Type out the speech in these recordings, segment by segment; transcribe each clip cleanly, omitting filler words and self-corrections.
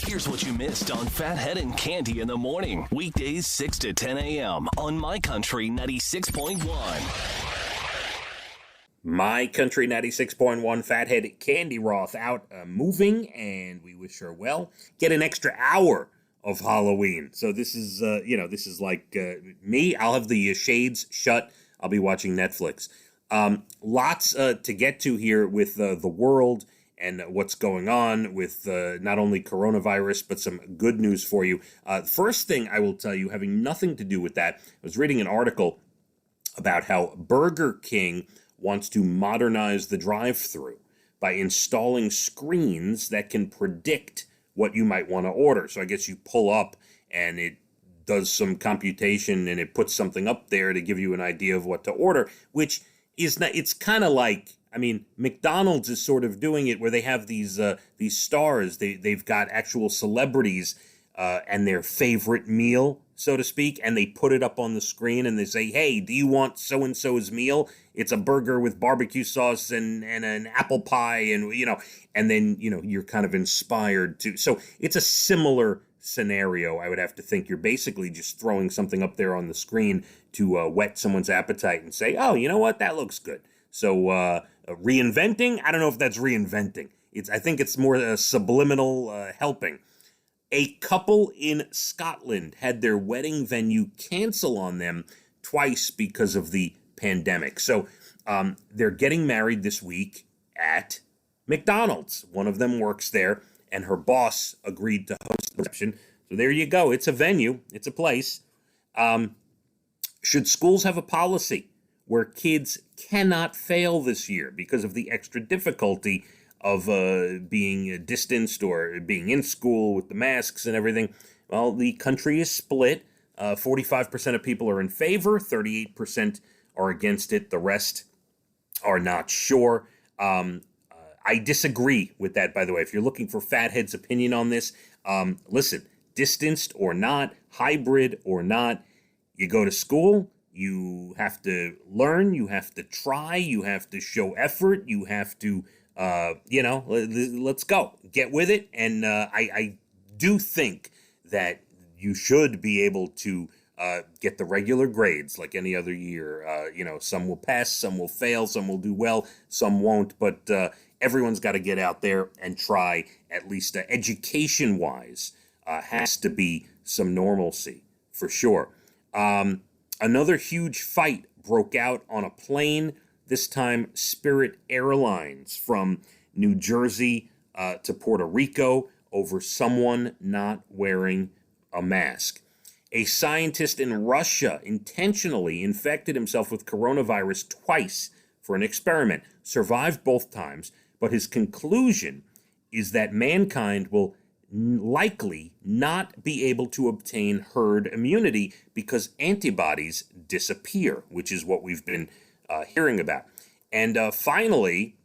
Here's what you missed on Phathead and Cande in the morning. Weekdays 6 to 10 a.m. on My Country 96.1. My Country 96.1 Phathead Cande Roth out moving, and we wish her well. Get an extra hour of Halloween. So this is, this is like me. I'll have the shades shut. I'll be watching Netflix. Lots to get to here with the world and what's going on with not only coronavirus, but some good news for you. First thing I will tell you, having nothing to do with that, I was reading an article about how Burger King wants to modernize the drive-thru by installing screens that can predict what you might want to order. So I guess you pull up and it does some computation and it puts something up there to give you an idea of what to order, which is not, it's kind of like, McDonald's is sort of doing it where they have these stars. They've got actual celebrities and their favorite meal, so to speak, and they put it up on the screen and they say, hey, do you want so-and-so's meal? It's a burger with barbecue sauce and an apple pie and then you're kind of inspired to. So it's a similar scenario, I would have to think. You're basically just throwing something up there on the screen to whet someone's appetite and say, oh, you know what, that looks good. So reinventing, I don't know if that's reinventing. I think it's more subliminal helping. A couple in Scotland had their wedding venue cancel on them twice because of the pandemic. So they're getting married this week at McDonald's. One of them works there, and her boss agreed to host the reception. So there you go. It's a venue. It's a place. Should schools have a policy where kids cannot fail this year because of the extra difficulty of being distanced or being in school with the masks and everything? Well, the country is split. 45% of people are in favor, 38% are against it. The rest are not sure. I disagree with that, by the way. If you're looking for Phathead's opinion on this, listen, distanced or not, hybrid or not, you go to school, you have to learn, you have to try, you have to show effort, you have to, let's go. Get with it. And I do think that you should be able to get the regular grades like any other year. Some will pass, some will fail, some will do well, some won't. But everyone's got to get out there and try, at least education-wise, has to be some normalcy for sure. Another huge fight broke out on a plane, this time Spirit Airlines from New Jersey to Puerto Rico over someone not wearing a mask. A scientist in Russia intentionally infected himself with coronavirus twice for an experiment, survived both times, but his conclusion is that mankind will likely not be able to obtain herd immunity because antibodies disappear, which is what we've been hearing about. And finally,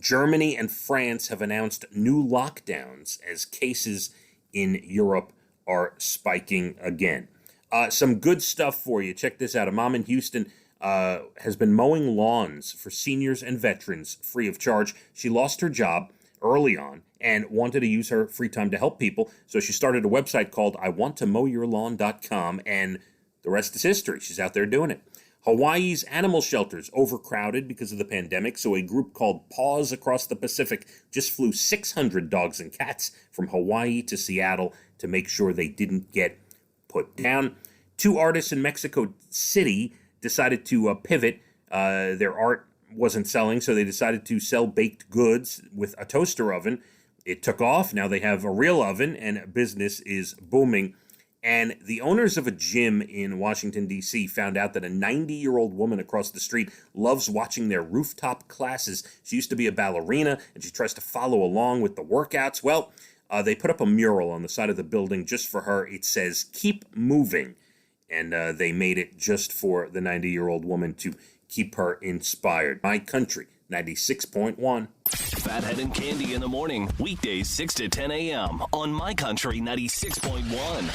Germany and France have announced new lockdowns as cases in Europe are spiking again. Some good stuff for you. Check this out. A mom in Houston has been mowing lawns for seniors and veterans free of charge. She lost her job early on and wanted to use her free time to help people. So she started a website called iwanttomowyourlawn.com, and the rest is history. She's out there doing it. Hawaii's animal shelters overcrowded because of the pandemic, so a group called Paws Across the Pacific just flew 600 dogs and cats from Hawaii to Seattle to make sure they didn't get put down. Two artists in Mexico City decided to pivot. Their art wasn't selling, so they decided to sell baked goods with a toaster oven. It took off. Now they have a real oven, and business is booming. And the owners of a gym in Washington, D.C. found out that a 90-year-old woman across the street loves watching their rooftop classes. She used to be a ballerina, and she tries to follow along with the workouts. Well, they put up a mural on the side of the building just for her. It says, "Keep moving." And they made it just for the 90-year-old woman to keep her inspired. My Country 96.1. Phathead and Cande in the morning, weekdays 6 to 10 a.m. on My Country 96.1.